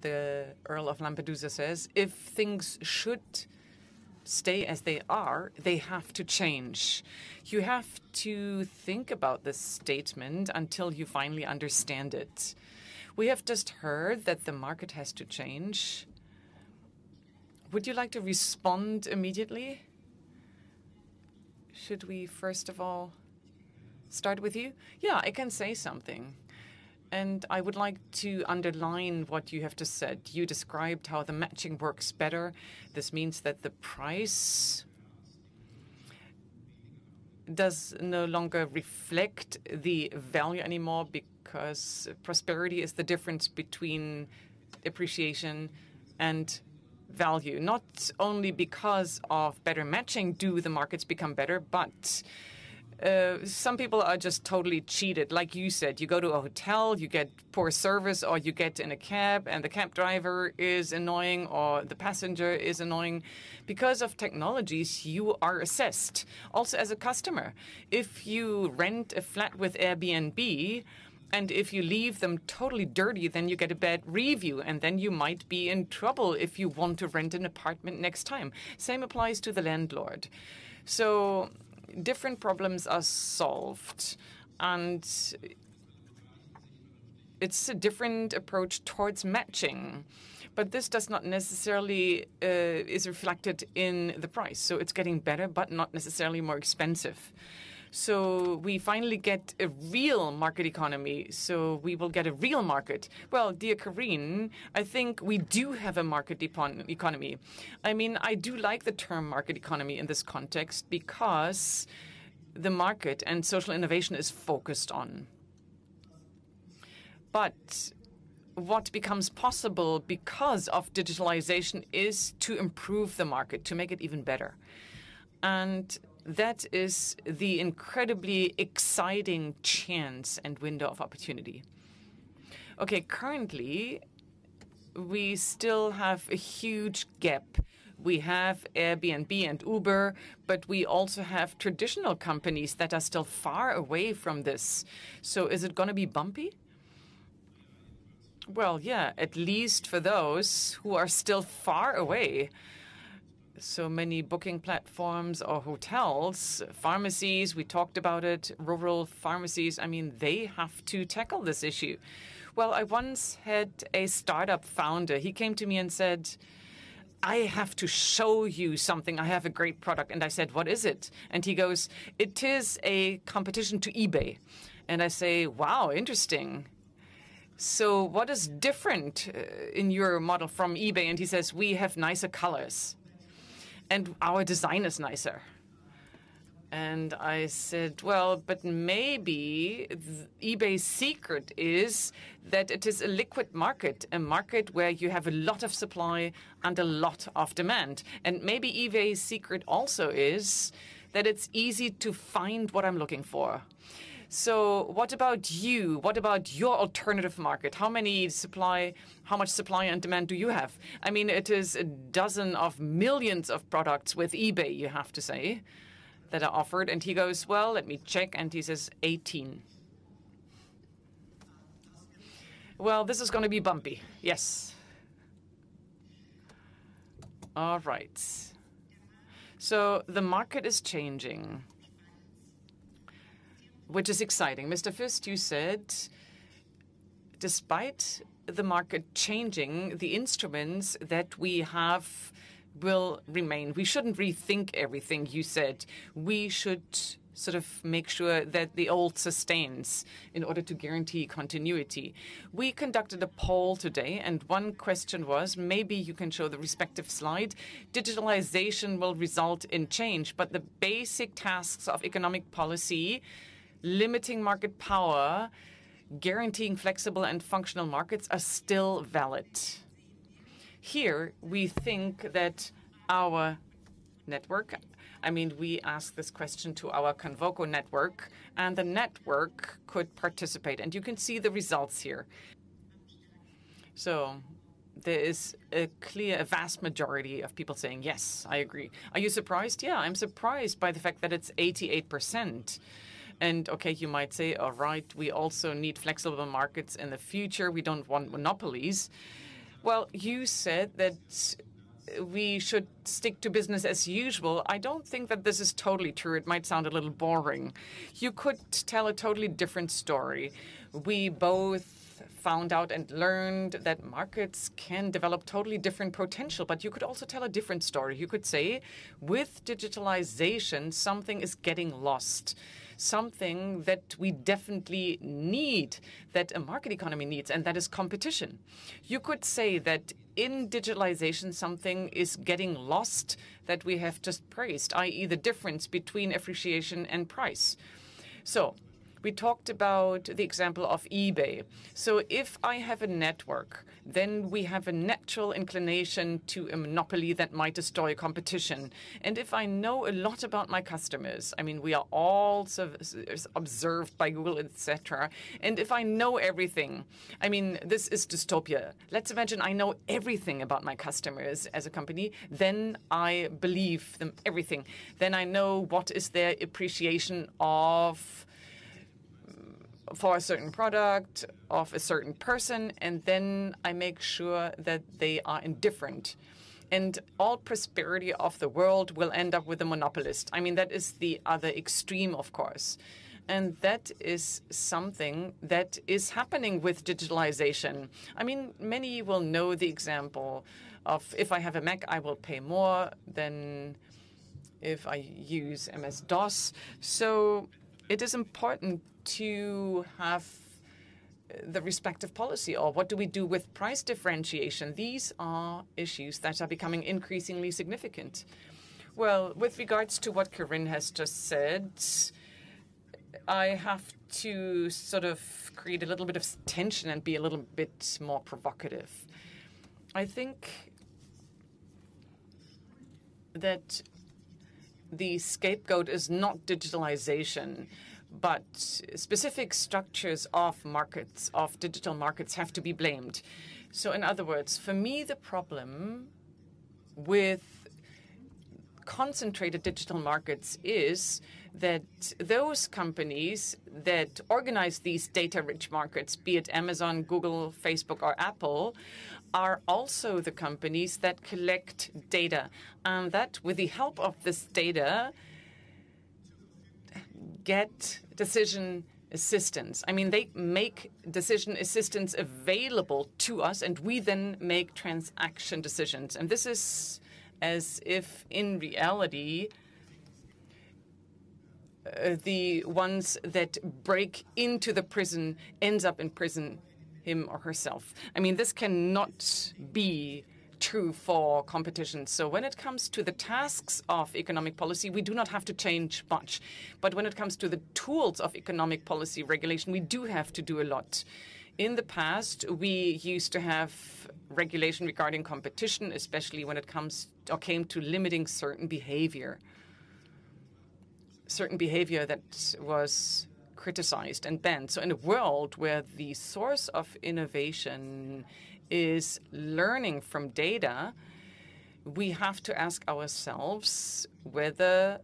the Earl of Lampedusa says, if things should stay as they are, they have to change. You have to think about this statement until you finally understand it. We have just heard that the market has to change. Would you like to respond immediately? Should we first of all start with you? Yeah, I can say something. And I would like to underline what you have just said. You described how the matching works better. This means that the price does no longer reflect the value anymore because prosperity is the difference between appreciation and value. Not only because of better matching do the markets become better, but some people are just totally cheated. Like you said, you go to a hotel, you get poor service, or you get in a cab and the cab driver is annoying or the passenger is annoying. Because of technologies, you are assessed. Also as a customer, if you rent a flat with Airbnb, and if you leave them totally dirty, then you get a bad review, and then you might be in trouble if you want to rent an apartment next time. Same applies to the landlord. So different problems are solved, and it's a different approach towards matching. But this does not necessarily is reflected in the price. So it's getting better, but not necessarily more expensive. So we finally get a real market economy. So we will get a real market. Well, dear Karine, I think we do have a market economy. I mean, I do like the term market economy in this context because the market and social innovation is focused on. But what becomes possible because of digitalization is to improve the market, to make it even better. And that is the incredibly exciting chance and window of opportunity. Okay, currently, we still have a huge gap. We have Airbnb and Uber, but we also have traditional companies that are still far away from this. So is it going to be bumpy? Well, yeah, at least for those who are still far away. So many booking platforms or hotels, pharmacies, we talked about it, rural pharmacies, I mean, they have to tackle this issue. Well, I once had a startup founder. He came to me and said, I have to show you something. I have a great product. And I said, what is it? And he goes, it is a competition to eBay. And I say, wow, interesting. So what is different in your model from eBay? And he says, we have nicer colors. And our design is nicer. And I said, well, but maybe eBay's secret is that it is a liquid market, a market where you have a lot of supply and a lot of demand. And maybe eBay's secret also is that it's easy to find what I'm looking for. So what about you? What about your alternative market? How much supply and demand do you have? I mean, it is a dozen of millions of products with eBay, you have to say, that are offered. And he goes, well, let me check. And he says 18. Well, this is going to be bumpy. Yes. All right. So the market is changing, which is exciting. Mr. Fist, you said, despite the market changing, the instruments that we have will remain. We shouldn't rethink everything, you said. We should sort of make sure that the old sustains in order to guarantee continuity. We conducted a poll today, and one question was, maybe you can show the respective slide, digitalization will result in change, but the basic tasks of economic policy, limiting market power, guaranteeing flexible and functional markets are still valid. Here, we think that our network, I mean, we asked this question to our Convoco network, and the network could participate. And you can see the results here. So there is a vast majority of people saying, yes, I agree. Are you surprised? Yeah, I'm surprised by the fact that it's 88%. And okay, you might say, all right, we also need flexible markets in the future. We don't want monopolies. Well, you said that we should stick to business as usual. I don't think that this is totally true. It might sound a little boring. You could tell a totally different story. We both found out and learned that markets can develop totally different potential, but you could also tell a different story. You could say, with digitalization, something is getting lost. Something that we definitely need, that a market economy needs, and that is competition. You could say that in digitalization, something is getting lost that we have just praised, i.e. the difference between appreciation and price. So we talked about the example of eBay. So if I have a network, then we have a natural inclination to a monopoly that might destroy competition. And if I know a lot about my customers, I mean, we are all observed by Google, etc. And if I know everything, I mean, this is dystopia. Let's imagine I know everything about my customers as a company. Then I believe them everything. Then I know what is their appreciation for a certain product, of a certain person, and then I make sure that they are indifferent. And all prosperity of the world will end up with a monopolist. I mean, that is the other extreme, of course. And that is something that is happening with digitalization. I mean, many will know the example of if I have a Mac, I will pay more than if I use MS-DOS. So it is important to have the respective policy, or what do we do with price differentiation? These are issues that are becoming increasingly significant. Well, with regards to what Corinne has just said, I have to sort of create a little bit of tension and be a little bit more provocative. I think that the scapegoat is not digitalization, but specific structures of markets, of digital markets, have to be blamed. So in other words, for me, the problem with concentrated digital markets is that those companies that organize these data-rich markets, be it Amazon, Google, Facebook, or Apple, are also the companies that collect data. And that, with the help of this data, get decision assistance. I mean, they make decision assistance available to us, and we then make transaction decisions. And this is as if, in reality, the ones that break into the prison ends up in prison, him or herself. I mean, this cannot be true for competition. So when it comes to the tasks of economic policy, we do not have to change much. But when it comes to the tools of economic policy regulation, we do have to do a lot. In the past, we used to have regulation regarding competition, especially when it came to limiting certain behavior that was criticized and banned. So in a world where the source of innovation is learning from data, we have to ask ourselves whether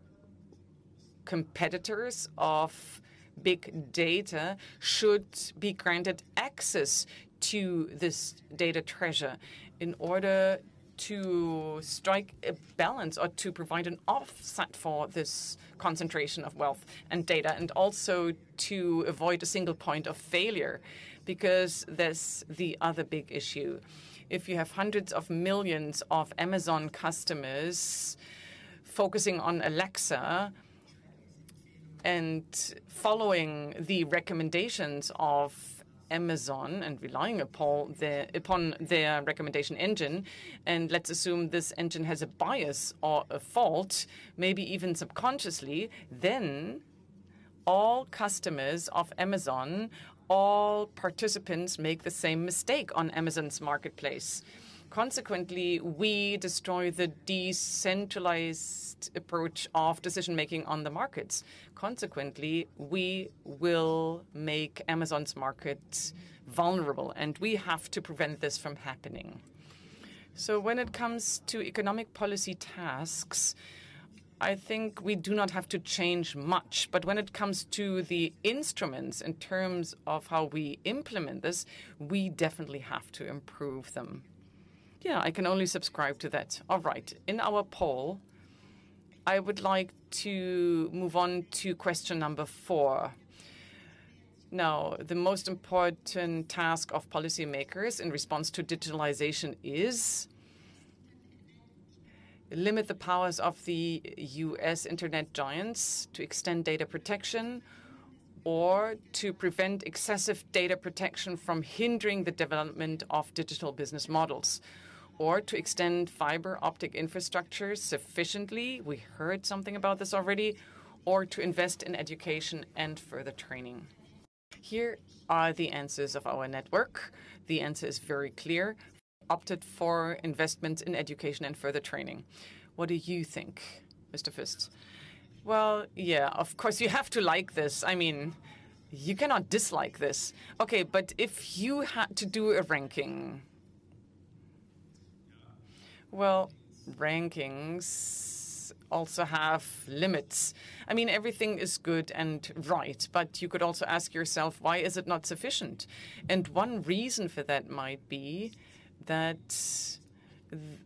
competitors of big data should be granted access to this data treasure in order to strike a balance or to provide an offset for this concentration of wealth and data, and also to avoid a single point of failure, because that's the other big issue. If you have hundreds of millions of Amazon customers focusing on Alexa and following the recommendations of Amazon and relying upon their recommendation engine, and let's assume this engine has a bias or a fault, maybe even subconsciously, then all customers of Amazon, all participants make the same mistake on Amazon's marketplace. Consequently, we destroy the decentralized approach of decision-making on the markets. Consequently, we will make Amazon's market vulnerable, and we have to prevent this from happening. So when it comes to economic policy tasks, I think we do not have to change much. But when it comes to the instruments in terms of how we implement this, we definitely have to improve them. Yeah, I can only subscribe to that. All right. In our poll, I would like to move on to question number 4. Now, the most important task of policymakers in response to digitalization is limit the powers of the US internet giants to extend data protection, or to prevent excessive data protection from hindering the development of digital business models, or to extend fiber optic infrastructure sufficiently. We heard something about this already, or to invest in education and further training. Here are the answers of our network. The answer is very clear. Opted for investments in education and further training. What do you think, Mr. Fist? Well, yeah, of course you have to like this. I mean, you cannot dislike this. Okay, but if you had to do a ranking, well, rankings also have limits. I mean, everything is good and right, but you could also ask yourself, why is it not sufficient? And one reason for that might be that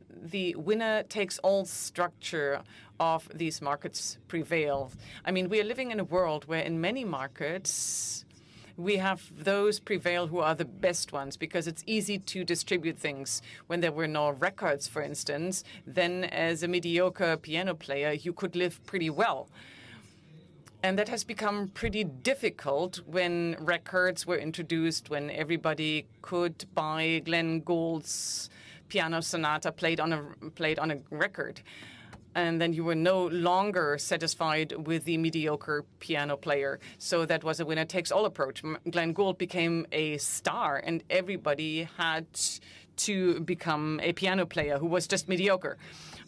the winner-takes-all structure of these markets prevail. I mean, we are living in a world where in many markets we have those prevail who are the best ones because it's easy to distribute things. When there were no records, for instance, then as a mediocre piano player, you could live pretty well. And that has become pretty difficult when records were introduced, when everybody could buy Glenn Gould's piano sonata played on a record. And then you were no longer satisfied with the mediocre piano player. So that was a winner-takes-all approach. Glenn Gould became a star, and everybody had to become a piano player who was just mediocre.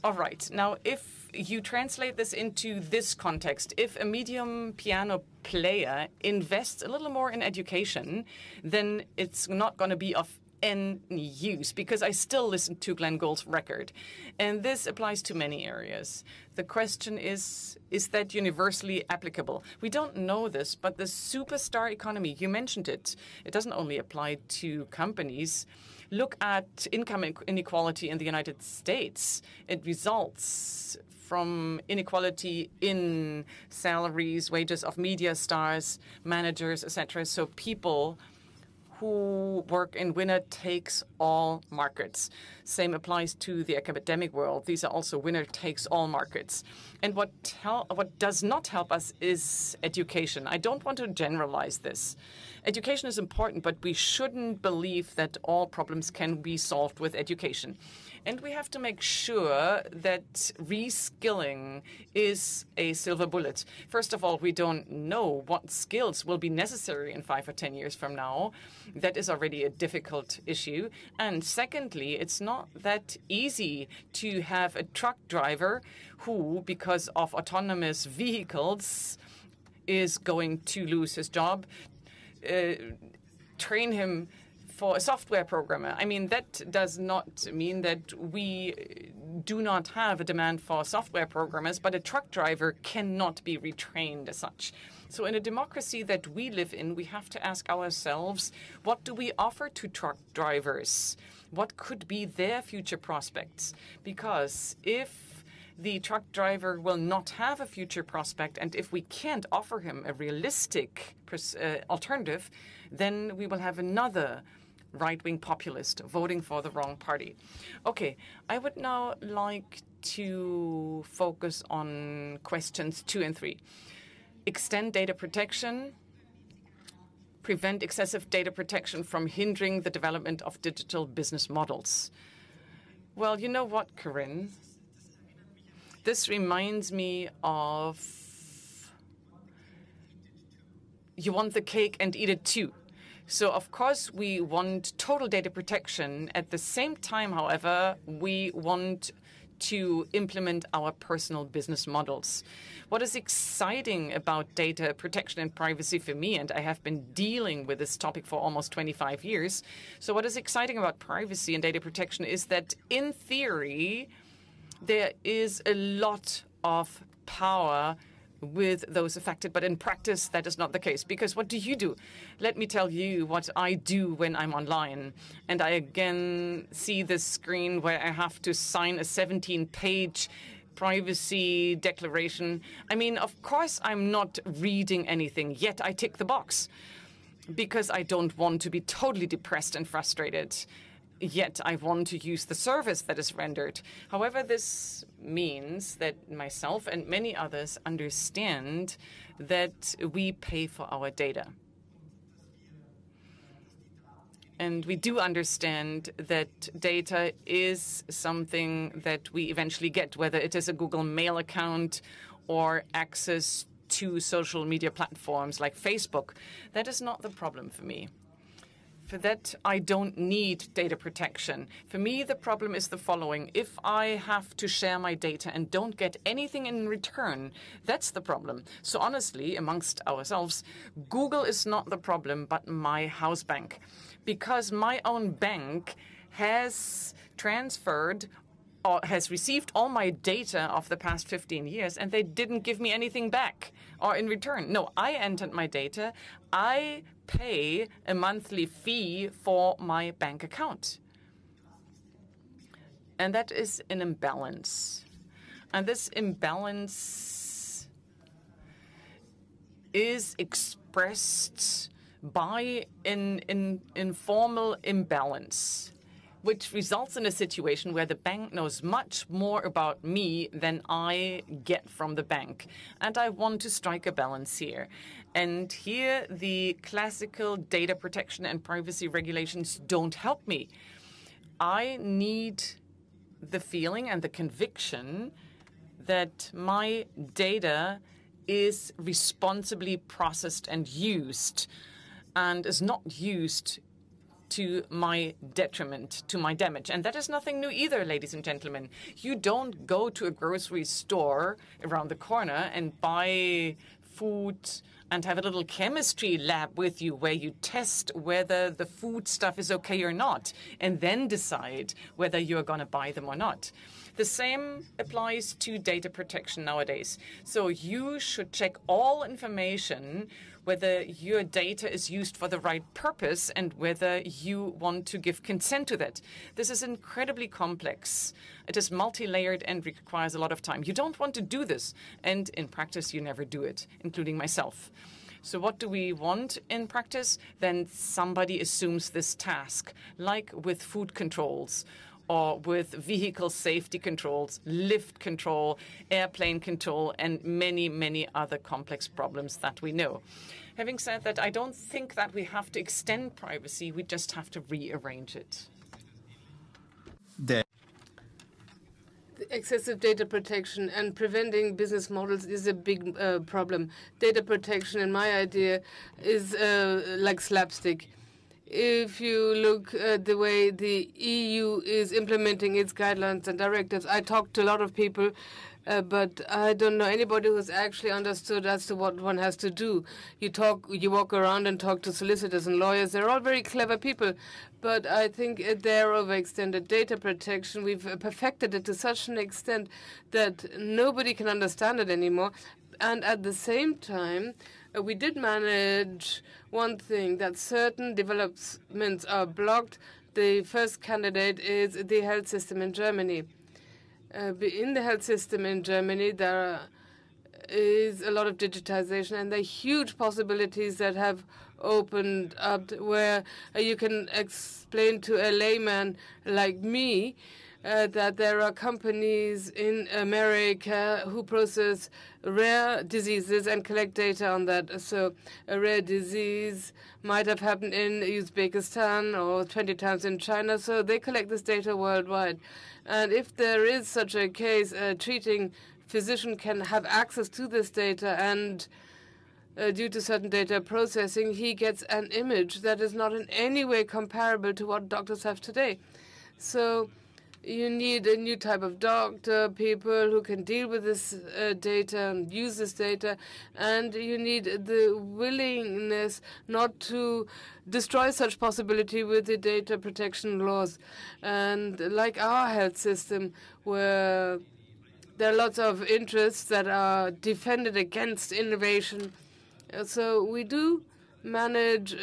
All right. Now, if you translate this into this context, if a medium piano player invests a little more in education, then it's not going to be of any use, because I still listen to Glenn Gould's record. And this applies to many areas. The question is that universally applicable? We don't know this, but the superstar economy, you mentioned it. It doesn't only apply to companies. Look at income inequality in the United States. It results from inequality in salaries, wages of media stars, managers, etc. So people who work in winner-takes-all markets. Same applies to the academic world. These are also winner-takes-all markets. And what does not help us is education. I don't want to generalize this. Education is important, but we shouldn't believe that all problems can be solved with education. And we have to make sure that reskilling is a silver bullet. First of all, we don't know what skills will be necessary in 5 or 10 years from now. That is already a difficult issue. And secondly, it's not that easy to have a truck driver who, because of autonomous vehicles, is going to lose his job. Train him for a software programmer. I mean, that does not mean that we do not have a demand for software programmers, but a truck driver cannot be retrained as such. So in a democracy that we live in, we have to ask ourselves, what do we offer to truck drivers? What could be their future prospects? Because if the truck driver will not have a future prospect, and if we can't offer him a realistic alternative, then we will have another right-wing populist voting for the wrong party. Okay, I would now like to focus on questions 2 and 3. Extend data protection, prevent excessive data protection from hindering the development of digital business models. Well, you know what, Corinne? This reminds me of you want the cake and eat it too. So, of course, we want total data protection. At the same time, however, we want to implement our personal business models. What is exciting about data protection and privacy for me, and I have been dealing with this topic for almost 25 years, so what is exciting about privacy and data protection is that, in theory, there is a lot of power with those affected. But in practice, that is not the case. Because what do? Let me tell you what I do when I'm online. And I again see this screen where I have to sign a 17-page privacy declaration. I mean, of course, I'm not reading anything, yet I tick the box because I don't want to be totally depressed and frustrated. Yet I want to use the service that is rendered. However, this means that myself and many others understand that we pay for our data. And we do understand that data is something that we eventually get, whether it is a Google Mail account or access to social media platforms like Facebook. That is not the problem for me. For that, I don't need data protection. For me, the problem is the following. If I have to share my data and don't get anything in return, that's the problem. So honestly, amongst ourselves, Google is not the problem, but my house bank. Because my own bank has transferred or has received all my data of the past 15 years, and they didn't give me anything back or in return. No, I entered my data. I pay a monthly fee for my bank account. And that is an imbalance. And this imbalance is expressed by an informal imbalance, which results in a situation where the bank knows much more about me than I get from the bank. And I want to strike a balance here. And here, the classical data protection and privacy regulations don't help me. I need the feeling and the conviction that my data is responsibly processed and used, and is not used to my detriment, to my damage. And that is nothing new either, ladies and gentlemen. You don't go to a grocery store around the corner and buy food and have a little chemistry lab with you where you test whether the food stuff is okay or not, and then decide whether you're going to buy them or not. The same applies to data protection nowadays. So you should check all information, whether your data is used for the right purpose and whether you want to give consent to that. This is incredibly complex. It is multi-layered and requires a lot of time. You don't want to do this, and in practice, you never do it, including myself. So what do we want in practice? Then somebody assumes this task, like with food controls, or with vehicle safety controls, lift control, airplane control, and many, many other complex problems that we know. Having said that, I don't think that we have to extend privacy. We just have to rearrange it. The excessive data protection and preventing business models is a big problem. Data protection, in my idea, is like slapstick. If you look at the way the EU is implementing its guidelines and directives, I talked to a lot of people, but I don't know anybody who's actually understood as to what one has to do. You walk around and talk to solicitors and lawyers. They're all very clever people, but I think they're overextended. Data protection, we've perfected it to such an extent that nobody can understand it anymore. And at the same time, we did manage one thing, that certain developments are blocked. The first candidate is the health system in Germany. In the health system in Germany, there is a lot of digitization, and there are huge possibilities that have opened up where you can explain to a layman like me that there are companies in America who process rare diseases and collect data on that. So a rare disease might have happened in Uzbekistan or 20 times in China, so they collect this data worldwide. And if there is such a case, a treating physician can have access to this data, and due to certain data processing, he gets an image that is not in any way comparable to what doctors have today. So you need a new type of doctor, people who can deal with this data and use this data, and you need the willingness not to destroy such possibility with the data protection laws. And like our health system, where There are lots of interests that are defended against innovation. So we do manage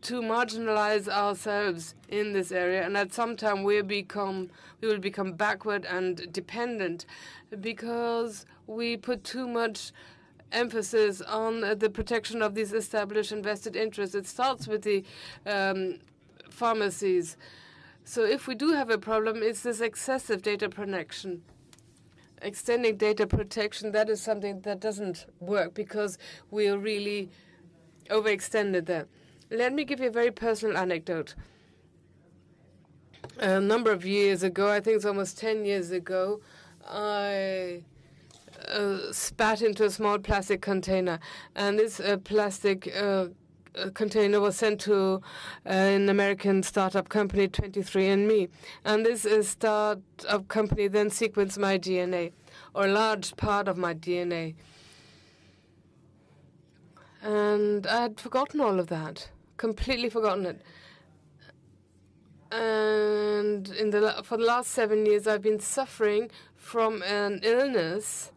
to marginalize ourselves in this area, and at some time we will become backward and dependent because we put too much emphasis on the protection of these established invested interests. It starts with the pharmacies. So if we do have a problem, it's this excessive data protection. Extending data protection, that is something that doesn't work because we are really overextended there. Let me give you a very personal anecdote. A number of years ago, I think it's almost 10 years ago, I spat into a small plastic container. And this plastic container was sent to an American startup company, 23andMe. And this startup company then sequenced my DNA, or a large part of my DNA. And I had forgotten all of that, completely forgotten it. And for the last 7 years, I've been suffering from an illness,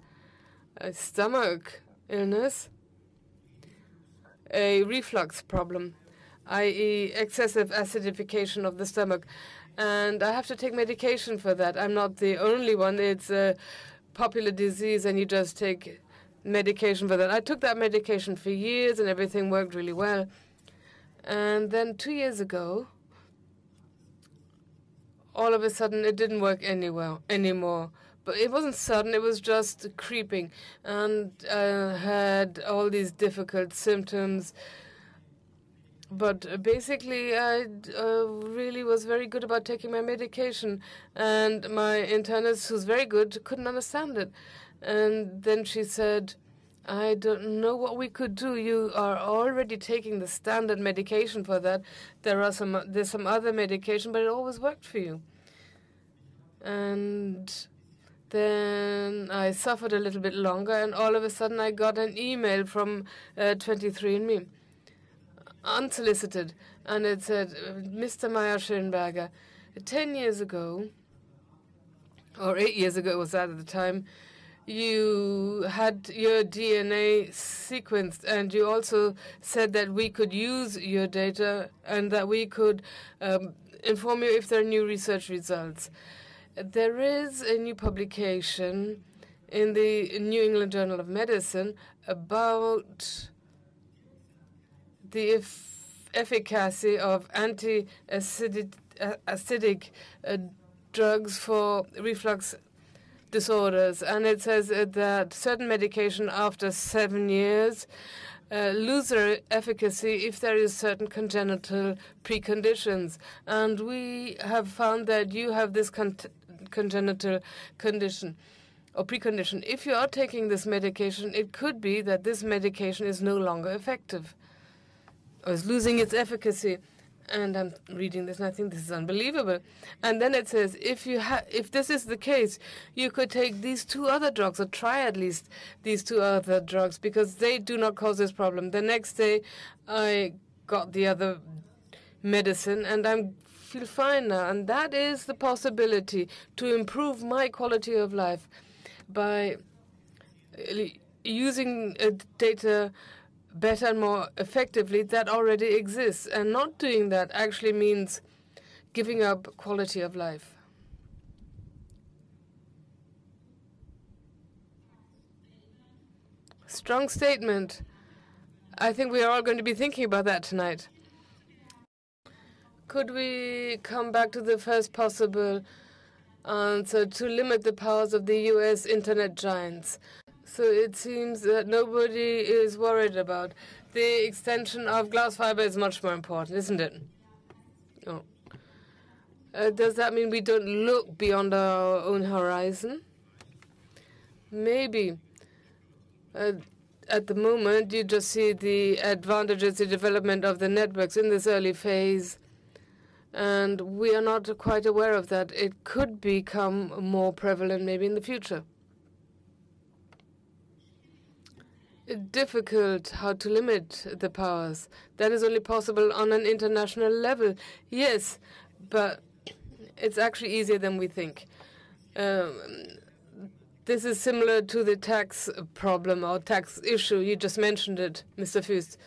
a stomach illness, a reflux problem, i.e. excessive acidification of the stomach. And I have to take medication for that. I'm not the only one. It's a popular disease, and you just take medication for that. I took that medication for years, and everything worked really well. And then 2 years ago, all of a sudden, it didn't work anymore. But it wasn't sudden, it was just creeping. And I had all these difficult symptoms. But basically, I really was very good about taking my medication. And my internist, who's very good, couldn't understand it. And then she said, I don't know what we could do. You are already taking the standard medication for that. There's some other medication, but it always worked for you. And then I suffered a little bit longer, and all of a sudden I got an email from 23andMe, unsolicited, and it said, Mr. Meyer-Schönberger, 10 years ago, or 8 years ago it was that at the time, you had your DNA sequenced, and you also said that we could use your data and that we could inform you if there are new research results. There is a new publication in the New England Journal of Medicine about the efficacy of anti-acidic drugs for reflux disorders. And it says that certain medication after 7 years lose their efficacy if there is certain congenital preconditions. And we have found that you have this congenital condition or precondition. If you are taking this medication, it could be that this medication is no longer effective or is losing its efficacy. And I'm reading this, and I think this is unbelievable. And then it says, if this is the case, you could take these 2 other drugs, or try at least these 2 other drugs, because they do not cause this problem. The next day, I got the other medicine, and I feel fine now. And that is the possibility to improve my quality of life by using data better and more effectively that already exists. And not doing that actually means giving up quality of life. Strong statement. I think we are all going to be thinking about that tonight. Could we come back to the first possible answer, to limit the powers of the US internet giants? So it seems that nobody is worried about. The extension of glass fiber is much more important, isn't it? Oh. Does that mean we don't look beyond our own horizon? Maybe. At the moment, you just see the advantages, the development of the networks in this early phase. And we are not quite aware of that. It could become more prevalent maybe in the future. Difficult how to limit the powers. That is only possible on an international level. Yes, but it's actually easier than we think. this is similar to the tax problem or tax issue. You just mentioned it, Mr. Fust.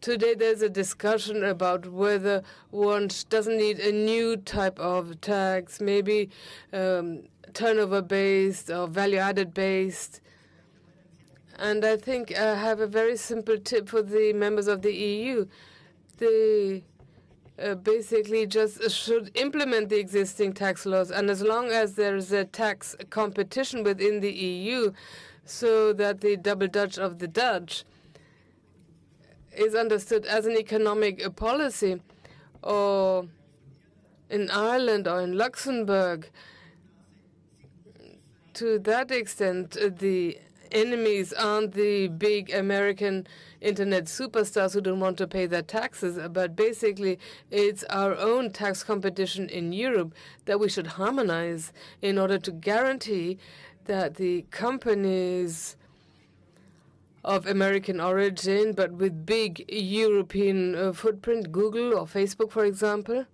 Today there's a discussion about whether one doesn't need a new type of tax, maybe turnover-based or value-added based. And I think I have a very simple tip for the members of the EU. They basically just should implement the existing tax laws. And as long as there is a tax competition within the EU, so that the double Dutch of the Dutch is understood as an economic policy, or in Ireland or in Luxembourg, to that extent, the enemies aren't the big American internet superstars who don't want to pay their taxes, but basically it's our own tax competition in Europe that we should harmonize in order to guarantee that the companies of American origin, but with big European footprint, Google or Facebook, for example,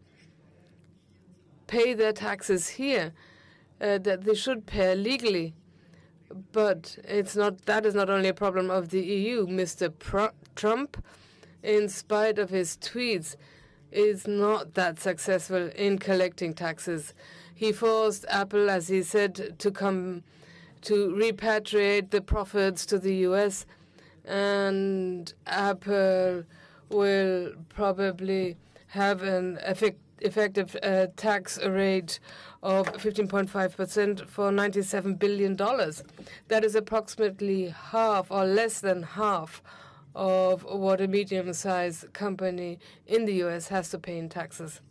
pay their taxes here, that they should pay legally. But it's not. That is not only a problem of the EU. Mr. Trump, in spite of his tweets, is not that successful in collecting taxes. He forced Apple, as he said, to repatriate the profits to the US, and Apple will probably have an effective tax rate of 15.5% for $97 billion. That is approximately half or less than half of what a medium-sized company in the US has to pay in taxes.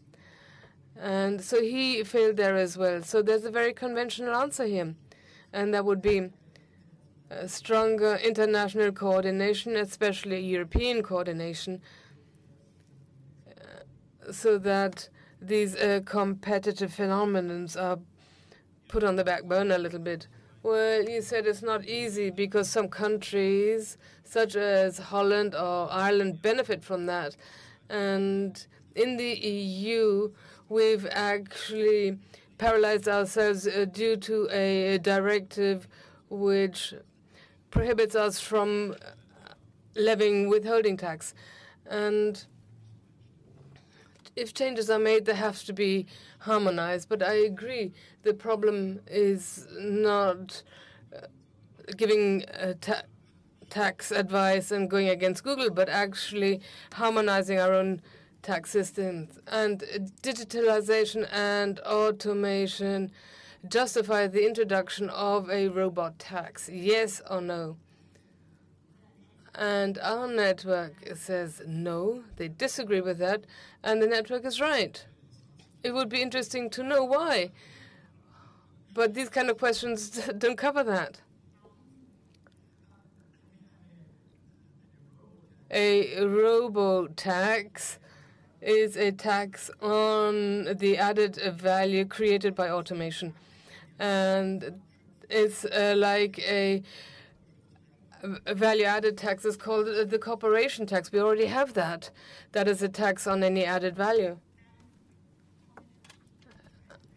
And so he failed there as well. So there's a very conventional answer here, and that would be stronger international coordination, especially European coordination, so that these competitive phenomena are put on the back burner a little bit. Well, you said it's not easy because some countries, such as Holland or Ireland, benefit from that. And in the EU, we've actually paralyzed ourselves due to a directive which prohibits us from levying withholding tax. And if changes are made, they have to be harmonized. But I agree, the problem is not giving tax advice and going against Google, but actually harmonizing our own tax systems. And digitalization and automation justify the introduction of a robot tax, yes or no? And our network says no, they disagree with that, and the network is right. It would be interesting to know why, but these kind of questions don't cover that. A robo-tax is a tax on the added value created by automation, and it's like a value-added tax is called the corporation tax. We already have that. That is a tax on any added value.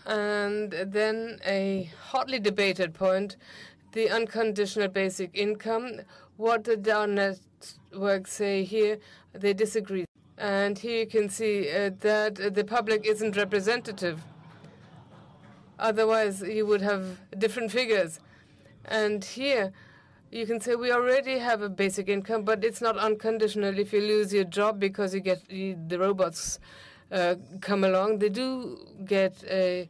And then a hotly debated point, the unconditional basic income. What did our network say here? They disagree. And here you can see that the public isn't representative. Otherwise, you would have different figures. And here, you can say we already have a basic income, but it's not unconditional. If you lose your job because the robots come along, they do get a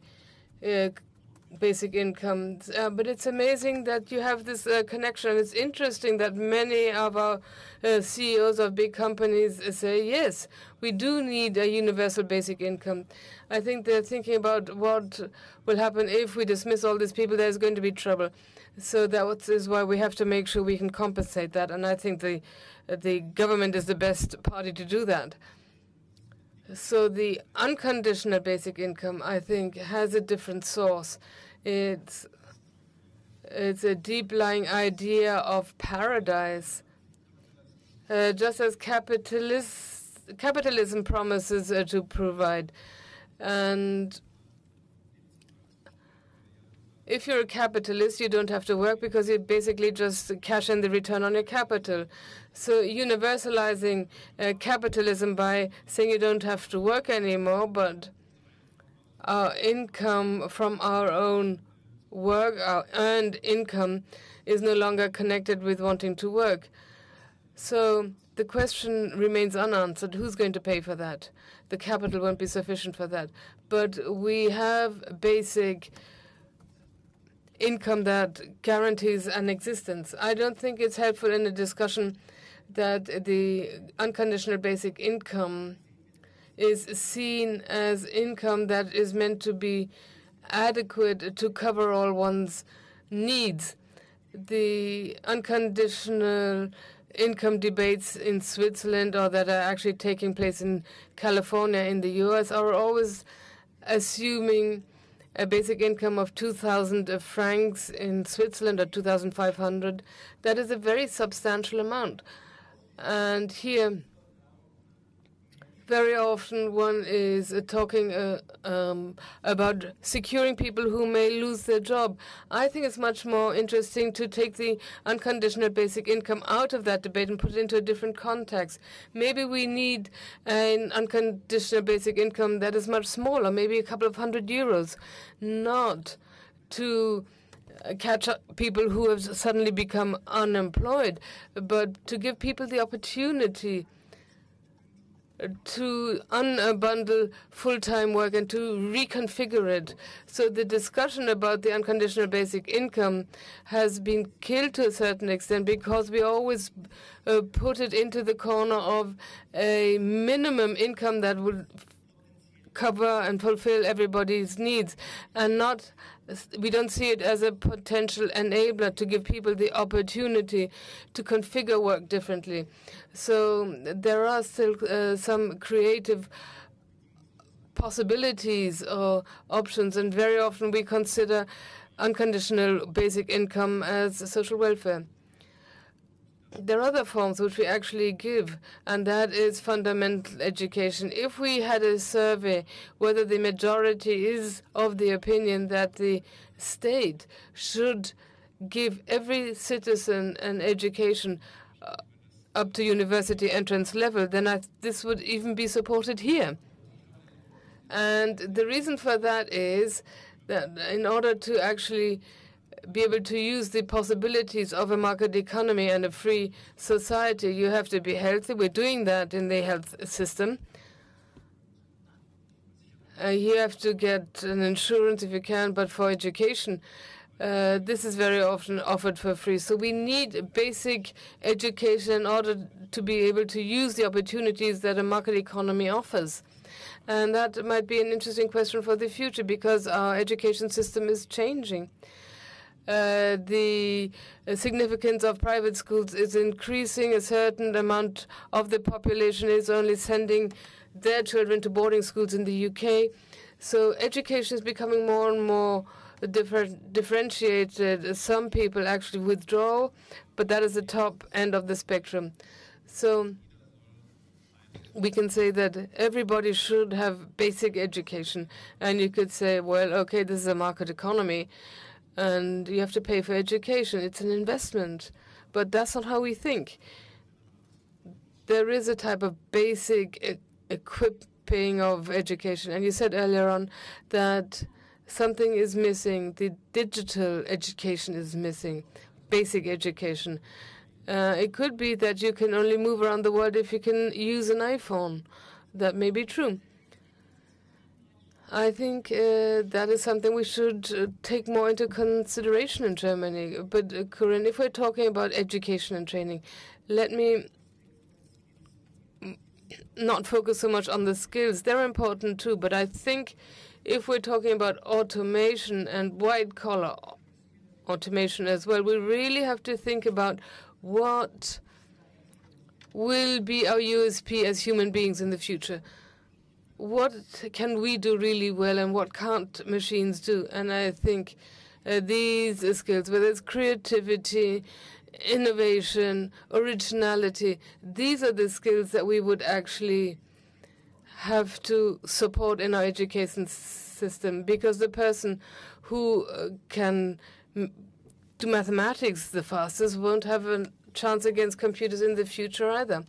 basic income. But it's amazing that you have this connection. It's interesting that many of our CEOs of big companies say, yes, we do need a universal basic income. I think they're thinking about what will happen if we dismiss all these people. There's going to be trouble. So that is why we have to make sure we can compensate that. And I think the government is the best party to do that. So the unconditional basic income, I think, has a different source. It's a deep-lying idea of paradise, just as capitalism promises to provide. And If you're a capitalist, you don't have to work because you basically just cash in the return on your capital. So universalizing capitalism by saying you don't have to work anymore, but our income from our own work, our earned income, is no longer connected with wanting to work. So the question remains unanswered. Who's going to pay for that? The capital won't be sufficient for that. But we have basic income that guarantees an existence. I don't think it's helpful in a discussion that the unconditional basic income is seen as income that is meant to be adequate to cover all one's needs. The unconditional income debates in Switzerland or that are actually taking place in California in the US are always assuming a basic income of 2,000 francs in Switzerland or 2,500. That is a very substantial amount. And here, very often one is talking about securing people who may lose their job. I think it's much more interesting to take the unconditional basic income out of that debate and put it into a different context. Maybe we need an unconditional basic income that is much smaller, maybe a couple of €100, not to catch up people who have suddenly become unemployed, but to give people the opportunity to unbundle full-time work and to reconfigure it. So the discussion about the unconditional basic income has been killed to a certain extent because we always put it into the corner of a minimum income that would cover and fulfill everybody's needs, and we don't see it as a potential enabler to give people the opportunity to configure work differently. So there are still some creative possibilities or options, and very often we consider unconditional basic income as social welfare. There are other forms which we actually give, and that is fundamental education. If we had a survey whether the majority is of the opinion that the state should give every citizen an education up to university entrance level, then this would even be supported here. And the reason for that is that in order to actually be able to use the possibilities of a market economy and a free society, you have to be healthy. We're doing that in the health system. You have to get an insurance if you can, but for education, this is very often offered for free. So we need basic education in order to be able to use the opportunities that a market economy offers. And that might be an interesting question for the future because our education system is changing. The significance of private schools is increasing. A certain amount of the population is only sending their children to boarding schools in the UK. So education is becoming more and more differentiated. Some people actually withdraw, but that is the top end of the spectrum. So we can say that everybody should have basic education. And you could say, well, okay, this is a market economy, and you have to pay for education. It's an investment. But that's not how we think. There is a type of basic equipping of education. And you said earlier on that something is missing. The digital education is missing, basic education. It could be that you can only move around the world if you can use an iPhone. That may be true. I think that is something we should take more into consideration in Germany. But, Corinne, if we're talking about education and training, let me not focus so much on the skills. They're important too, but I think if we're talking about automation and white-collar automation as well, we really have to think about what will be our USP as human beings in the future. What can we do really well and what can't machines do? And I think these skills, whether it's creativity, innovation, originality, these are the skills that we would actually have to support in our education system, because the person who can do mathematics the fastest won't have a chance against computers in the future either.